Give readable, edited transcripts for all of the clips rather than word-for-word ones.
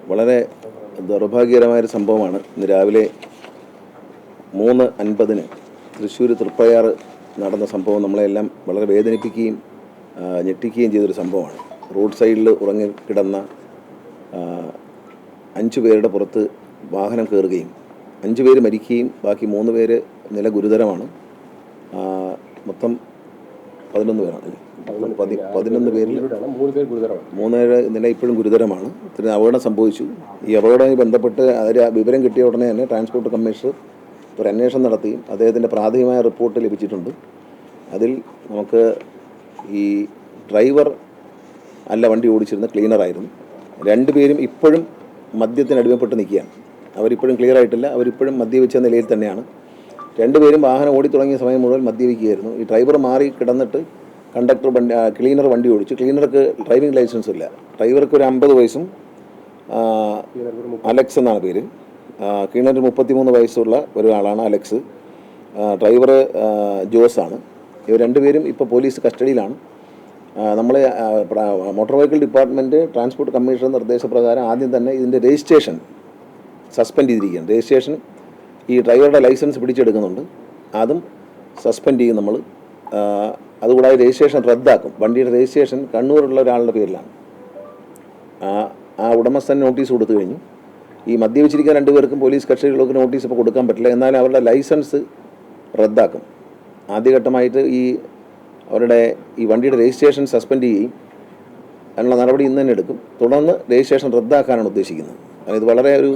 വളരെ ദൗർഭാഗ്യകരമായൊരു സംഭവമാണ്. ഇന്ന് രാവിലെ 3:50 തൃശ്ശൂർ തൃപ്രയാർ നടന്ന സംഭവം നമ്മളെല്ലാം വളരെ വേദനിപ്പിക്കുകയും ഞെട്ടിക്കുകയും ചെയ്തൊരു സംഭവമാണ്. റോഡ് സൈഡിൽ ഉറങ്ങിക്കിടന്ന 5 പേരുടെ പുറത്ത് വാഹനം കയറുകയും 5 പേര് മരിക്കുകയും ബാക്കി 3 പേര് നില ഗുരുതരമാണ്. മൊത്തം 11 പേരാണ്. 11 പേരിൽ 3 പേര് നില ഇപ്പോഴും ഗുരുതരമാണ്. ഇത്രയും അപകടം സംഭവിച്ചു. ഈ അപകടവുമായി ബന്ധപ്പെട്ട് അതിന് വിവരം കിട്ടിയ ഉടനെ തന്നെ ട്രാൻസ്പോർട്ട് കമ്മീഷണർ ഒരു അന്വേഷണം നടത്തുകയും അദ്ദേഹത്തിൻ്റെ പ്രാഥമികമായ റിപ്പോർട്ട് ലഭിച്ചിട്ടുണ്ട്. അതിൽ നമുക്ക് ഈ ഡ്രൈവർ അല്ല വണ്ടി ഓടിച്ചിരുന്ന ക്ലീനറായിരുന്നു. 2 പേരും ഇപ്പോഴും മദ്യത്തിന് അടിമപ്പെട്ട് നിൽക്കുകയാണ്. അവരിപ്പോഴും ക്ലിയർ ആയിട്ടില്ല. അവരിപ്പോഴും മദ്യപിച്ച നിലയിൽ തന്നെയാണ്. 2 പേരും വാഹനം ഓടി തുടങ്ങിയ സമയം മുഴുവൻ മദ്യപിക്കുകയായിരുന്നു. ഈ ഡ്രൈവർ മാറി കിടന്നിട്ട് ക്ലീനർ വണ്ടി ഓടിച്ചു. ക്ലീനർക്ക് ഡ്രൈവിംഗ് ലൈസൻസ് ഇല്ല. ഡ്രൈവർക്ക് ഒരു 50 വയസ്സും അലക്സ് എന്നാണ് പേര്. ക്ലീനറിന് 33 വയസ്സുള്ള ഒരാളാണ് അലക്സ്. ഡ്രൈവർ ജോസാണ്. ഇവർ 2 പേരും ഇപ്പോൾ പോലീസ് കസ്റ്റഡിയിലാണ്. നമ്മൾ motor vehicle department transport commissioner നിർദ്ദേശപ്രകാരം ആദ്യം തന്നെ ഇതിൻ്റെ രജിസ്ട്രേഷൻ സസ്പെൻഡ് ചെയ്തിരിക്കുകയാണ്. രജിസ്ട്രേഷൻ ഈ ഡ്രൈവറുടെ ലൈസൻസ് പിടിച്ചെടുക്കുന്നുണ്ട്. അതും സസ്പെൻഡ് ചെയ്യും നമ്മൾ. അതുകൂടാതെ രജിസ്ട്രേഷൻ റദ്ദാക്കും. വണ്ടിയുടെ രജിസ്ട്രേഷൻ കണ്ണൂരുള്ള ഒരാളുടെ പേരിലാണ്. ആ ഉടമസ്ഥൻ നോട്ടീസ് കൊടുത്തു കഴിഞ്ഞു. ഈ മദ്യപിച്ചിരിക്കുന്ന 2 പേർക്കും പോലീസ് കസ്റ്റഡിയിലേക്ക് നോട്ടീസ് ഇപ്പോൾ കൊടുക്കാൻ പറ്റില്ല. എന്നാൽ അവരുടെ ലൈസൻസ് റദ്ദാക്കും. ആദ്യഘട്ടമായിട്ട് അവരുടെ ഈ വണ്ടിയുടെ രജിസ്ട്രേഷൻ സസ്പെൻഡ് ചെയ്യുകയും അതിനുള്ള നടപടി ഇന്ന് തന്നെ എടുക്കും. തുടർന്ന് രജിസ്ട്രേഷൻ റദ്ദാക്കാനാണ് ഉദ്ദേശിക്കുന്നത്. ഇത് വളരെ ഒരു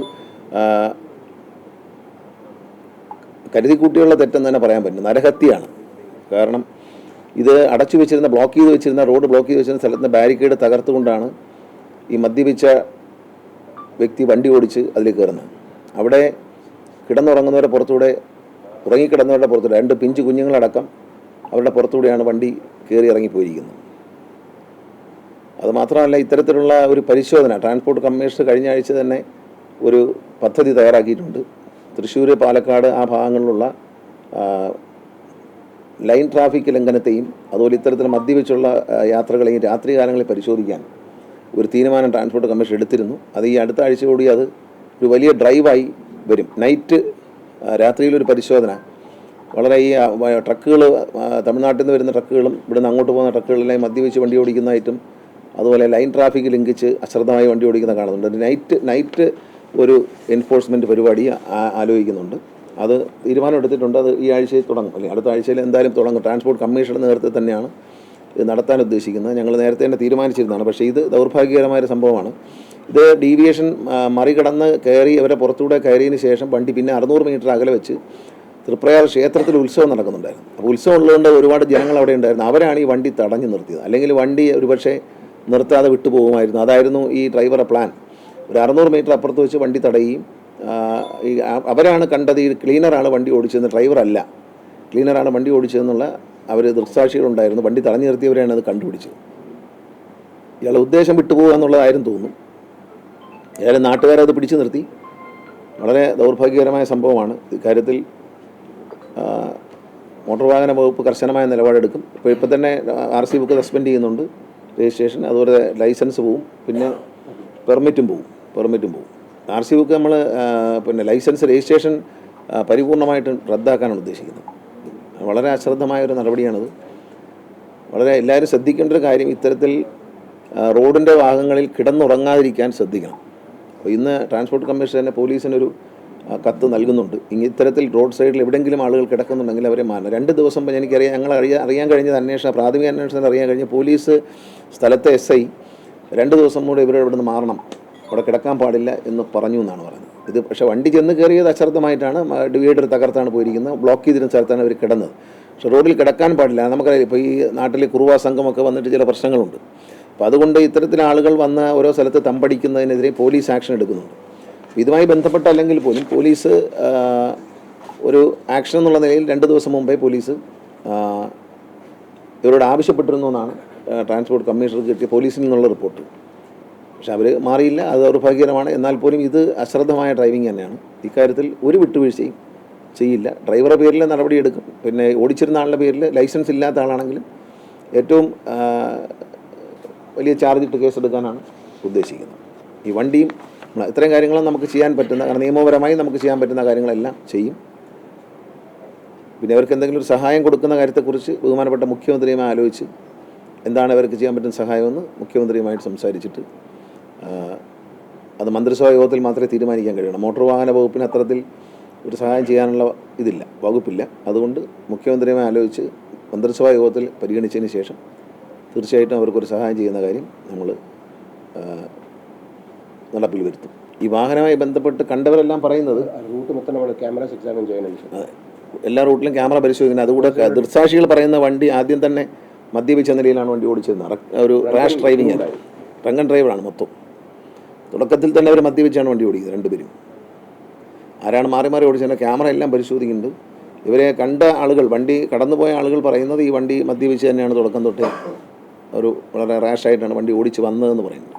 കരുതിക്കൂട്ടിയുള്ള തെറ്റെന്ന് തന്നെ പറയാൻ പറ്റും. നരഹത്യയാണ്. കാരണം ഇത് അടച്ചു വെച്ചിരുന്ന റോഡ് ബ്ലോക്ക് ചെയ്ത് വെച്ചിരുന്ന സ്ഥലത്ത് ബാരിക്കേഡ് തകർത്തുകൊണ്ടാണ് ഈ മദ്യപിച്ച വ്യക്തി വണ്ടി ഓടിച്ച് അതിൽ കയറുന്നത്. അവിടെ കിടന്നുറങ്ങുന്നവരുടെ പുറത്തൂടെ, ഉറങ്ങിക്കിടന്നവരുടെ പുറത്തൂടെ 2 പിഞ്ചു കുഞ്ഞുങ്ങളടക്കം അവരുടെ പുറത്തൂടെയാണ് വണ്ടി കയറി ഇറങ്ങിപ്പോയിരിക്കുന്നത്. അതുമാത്രമല്ല, ഇത്തരത്തിലുള്ള ഒരു പരിശോധന ട്രാൻസ്പോർട്ട് കമ്മീഷണർ കഴിഞ്ഞ ആഴ്ച തന്നെ ഒരു പദ്ധതി തയ്യാറാക്കിയിട്ടുണ്ട്. തൃശ്ശൂർ, പാലക്കാട് ആ ഭാഗങ്ങളിലുള്ള ലൈൻ ട്രാഫിക് ലംഘനത്തെയും അതുപോലെ ഇത്തരത്തിൽ മദ്യപിച്ചുള്ള യാത്രകളെയും രാത്രികാലങ്ങളിൽ പരിശോധിക്കാൻ ഒരു തീരുമാനം ട്രാൻസ്പോർട്ട് കമ്മീഷൻ എടുത്തിരുന്നു. അത് ഈ അടുത്ത ആഴ്ച കൂടി അത് ഒരു വലിയ ഡ്രൈവായി വരും. രാത്രിയിലൊരു പരിശോധന. വളരെ ഈ ട്രക്കുകൾ, തമിഴ്നാട്ടിൽ നിന്ന് വരുന്ന ട്രക്കുകളും ഇവിടുന്ന് അങ്ങോട്ട് പോകുന്ന ട്രക്കുകളെല്ലാം മദ്യപിച്ച് വണ്ടി ഓടിക്കുന്നതായിട്ടും അതുപോലെ ലൈൻ ട്രാഫിക് ലംഘിച്ച് അശ്രദ്ധമായി വണ്ടി ഓടിക്കുന്ന കാണുന്നുണ്ട്. നൈറ്റ് ഒരു എൻഫോഴ്സ്മെൻറ്റ് പരിപാടി ആലോചിക്കുന്നുണ്ട്. അത് തീരുമാനമെടുത്തിട്ടുണ്ട്. അത് ഈ ആഴ്ചയിൽ തുടങ്ങും, അല്ലെങ്കിൽ അടുത്ത ആഴ്ചയിൽ എന്തായാലും തുടങ്ങും. ട്രാൻസ്പോർട്ട് കമ്മീഷണറുടെ നേതൃത്വത്തിൽ തന്നെയാണ് ഇത് നടത്താൻ ഉദ്ദേശിക്കുന്നത്. ഞങ്ങൾ നേരത്തെ തന്നെ തീരുമാനിച്ചിരുന്നതാണ്. പക്ഷേ ഇത് ദൗർഭാഗ്യകരമായൊരു സംഭവമാണ്. ഇത് ഡീവിയേഷൻ മറികടന്ന് കയറി അവരെ പുറത്തൂടെ കയറിയതിന് ശേഷം വണ്ടി പിന്നെ 600 മീറ്റർ അകലെ വെച്ച് തൃപ്രയാർ ക്ഷേത്രത്തിൽ ഉത്സവം നടക്കുന്നുണ്ടായിരുന്നു. അപ്പോൾ ഉത്സവം ഉള്ളതുകൊണ്ട് ഒരുപാട് ജനങ്ങൾ അവിടെ ഉണ്ടായിരുന്നു. അവരാണ് ഈ വണ്ടി തടഞ്ഞു നിർത്തിയത്. അല്ലെങ്കിൽ വണ്ടി ഒരുപക്ഷെ നിർത്താതെ വിട്ടുപോകുമായിരുന്നു. അതായിരുന്നു ഈ ഡ്രൈവറുടെ പ്ലാൻ. ഒരു 600 മീറ്റർ അപ്പുറത്ത് വെച്ച് വണ്ടി തടയുകയും അവരാണ് കണ്ടത് ഈ ക്ലീനറാണ് വണ്ടി ഓടിച്ചതെന്ന്, ഡ്രൈവറല്ല, ക്ലീനറാണ് വണ്ടി ഓടിച്ചതെന്നുള്ള അവർ ദൃക്സാക്ഷികളുണ്ടായിരുന്നു. വണ്ടി തടഞ്ഞു നിർത്തിയവരെയാണ് അത് കണ്ടുപിടിച്ചത്. ഇയാളുടെ ഉദ്ദേശം വിട്ടുപോകുക എന്നുള്ളതായിരുന്നു തോന്നുന്നു. ഏതായാലും നാട്ടുകാരത് പിടിച്ചു നിർത്തി. വളരെ ദൗർഭാഗ്യകരമായ സംഭവമാണ്. ഇക്കാര്യത്തിൽ മോട്ടോർ വാഹന വകുപ്പ് കർശനമായ നിലപാടെടുക്കും. ഇപ്പോൾ തന്നെ RC ബുക്ക് സസ്പെൻഡ് ചെയ്യുന്നുണ്ട്, രജിസ്ട്രേഷൻ, അതുപോലെ ലൈസൻസ് പോവും, പിന്നെ പെർമിറ്റും പോവും. RC ബുക്ക് നമ്മൾ ലൈസൻസ്, രജിസ്ട്രേഷൻ പരിപൂർണമായിട്ട് റദ്ദാക്കാനാണ് ഉദ്ദേശിക്കുന്നത്. വളരെ അശ്രദ്ധമായൊരു നടപടിയാണത്. വളരെ എല്ലാവരും ശ്രദ്ധിക്കേണ്ട ഒരു കാര്യം, ഇത്തരത്തിൽ റോഡിൻ്റെ ഭാഗങ്ങളിൽ കിടന്നുറങ്ങാതിരിക്കാൻ ശ്രദ്ധിക്കണം. അപ്പോൾ ഇന്ന് ട്രാൻസ്പോർട്ട് കമ്മീഷൻ തന്നെ പോലീസിനൊരു കത്ത് നൽകുന്നുണ്ട്. ഇത്തരത്തിൽ റോഡ് സൈഡിൽ എവിടെയെങ്കിലും ആളുകൾ കിടക്കുന്നുണ്ടെങ്കിൽ അവരെ മാറണം. 2 ദിവസം മുമ്പ് എനിക്കറിയാം, അറിയാൻ കഴിഞ്ഞത് പ്രാഥമിക അന്വേഷണത്തിൽ അറിയാൻ കഴിഞ്ഞ പോലീസ് സ്ഥലത്തെ SI 2 ദിവസം കൂടെ ഇവരുടെ മാറണം, അവിടെ കിടക്കാൻ പാടില്ല എന്ന് പറഞ്ഞു എന്നാണ് പറയുന്നത്. ഇത് പക്ഷേ വണ്ടി ചെന്ന് കയറിയത് അശ്രദ്ധമായിട്ടാണ്. ഡിവൈഡർ തകർത്താണ് പോയിരിക്കുന്നത്. ബ്ലോക്ക് ചെയ്തിരുന്ന സ്ഥലത്താണ് അവർ കിടന്നത്. പക്ഷേ റോഡിൽ കിടക്കാൻ പാടില്ല. നമുക്കറിയാം, ഇപ്പോൾ ഈ നാട്ടിൽ കുറുവ സംഘമൊക്കെ വന്നിട്ട് ചില പ്രശ്നങ്ങളുണ്ട്. അപ്പോൾ അതുകൊണ്ട് ഇത്തരത്തിൽ ആളുകൾ വന്ന് ഓരോ സ്ഥലത്ത് തമ്പടിക്കുന്നതിനെതിരെ പോലീസ് ആക്ഷൻ എടുക്കുന്നുണ്ട്. ഇതുമായി ബന്ധപ്പെട്ടല്ലെങ്കിൽ പോലും പോലീസ് ഒരു ആക്ഷൻ എന്നുള്ള നിലയിൽ 2 ദിവസം മുമ്പേ പോലീസ് ഇവരോട് ആവശ്യപ്പെട്ടിരുന്നു എന്നാണ് ട്രാൻസ്പോർട്ട് കമ്മീഷണർക്ക് കിട്ടിയ പോലീസിൽ നിന്നുള്ള റിപ്പോർട്ട്. പക്ഷെ അവർ മാറിയില്ല. അത് ദൗർഭാഗ്യകരമാണ്. എന്നാൽ പോലും ഇത് അശ്രദ്ധമായ ഡ്രൈവിംഗ് തന്നെയാണ്. ഇക്കാര്യത്തിൽ ഒരു വിട്ടുവീഴ്ചയും ചെയ്യില്ല. ഡ്രൈവറുടെ പേരിൽ നടപടിയെടുക്കും. പിന്നെ ഓടിച്ചിരുന്ന ആളുടെ പേരിൽ, ലൈസൻസ് ഇല്ലാത്ത ആളാണെങ്കിലും ഏറ്റവും വലിയ ചാർജ് ഇട്ട് കേസെടുക്കാനാണ് ഉദ്ദേശിക്കുന്നത്. ഈ വണ്ടിയും ഇത്രയും കാര്യങ്ങളും നമുക്ക് ചെയ്യാൻ പറ്റുന്ന, കാരണം നിയമപരമായി നമുക്ക് ചെയ്യാൻ പറ്റുന്ന കാര്യങ്ങളെല്ലാം ചെയ്യും. പിന്നെ അവർക്ക് എന്തെങ്കിലും ഒരു സഹായം കൊടുക്കുന്ന കാര്യത്തെക്കുറിച്ച് ബഹുമാനപ്പെട്ട മുഖ്യമന്ത്രിയുമായി ആലോചിച്ച് എന്താണ് അവർക്ക് ചെയ്യാൻ പറ്റുന്ന സഹായമെന്ന് മുഖ്യമന്ത്രിയുമായിട്ട് സംസാരിച്ചിട്ട് അത് മന്ത്രിസഭാ യോഗത്തിൽ മാത്രമേ തീരുമാനിക്കാൻ കഴിയണം. മോട്ടോർ വാഹന വകുപ്പിന് അത്തരത്തിൽ ഒരു സഹായം ചെയ്യാനുള്ള വകുപ്പില്ല. അതുകൊണ്ട് മുഖ്യമന്ത്രിയുമായി ആലോചിച്ച് മന്ത്രിസഭാ യോഗത്തിൽ പരിഗണിച്ചതിന് ശേഷം തീർച്ചയായിട്ടും അവർക്കൊരു സഹായം ചെയ്യുന്ന കാര്യം നമ്മൾ നടപ്പിൽ വരുത്തും. ഈ വാഹനവുമായി ബന്ധപ്പെട്ട് കണ്ടവരെല്ലാം പറയുന്നത് റൂട്ട് മൊത്തം നമ്മൾ ക്യാമറ എക്സാമിൻ ചെയ്യുന്നുണ്ട്. അതെ, എല്ലാ റൂട്ടിലും ക്യാമറ പരിശോധിക്കുന്നത്. അതുകൂടെ ദൃക്സാക്ഷികൾ പറയുന്ന വണ്ടി ആദ്യം തന്നെ മദ്യപിച്ച നിലയിലാണ് വണ്ടി ഓടിച്ചിരുന്നത്. ഒരു റാഷ് ഡ്രൈവിംഗ് അല്ല, ഡ്രങ്ക് ആൻഡ് ഡ്രൈവറാണ് മൊത്തം. തുടക്കത്തിൽ തന്നെ അവർ മദ്യപിച്ചാണ് വണ്ടി ഓടിക്കുന്നത് രണ്ടുപേരും. ആരാണ് മാറി മാറി ഓടിച്ചത്? ക്യാമറ എല്ലാം പരിശോധിക്കുന്നുണ്ട്. ഇവരെ കണ്ട ആളുകൾ, വണ്ടി കടന്നുപോയ ആളുകൾ പറയുന്നത് ഈ വണ്ടി മദ്യപിച്ച് തന്നെയാണ് തുടക്കം തൊട്ടേ ഒരു വളരെ റാഷായിട്ടാണ് വണ്ടി ഓടിച്ച് വന്നതെന്ന് പറയുന്നത്.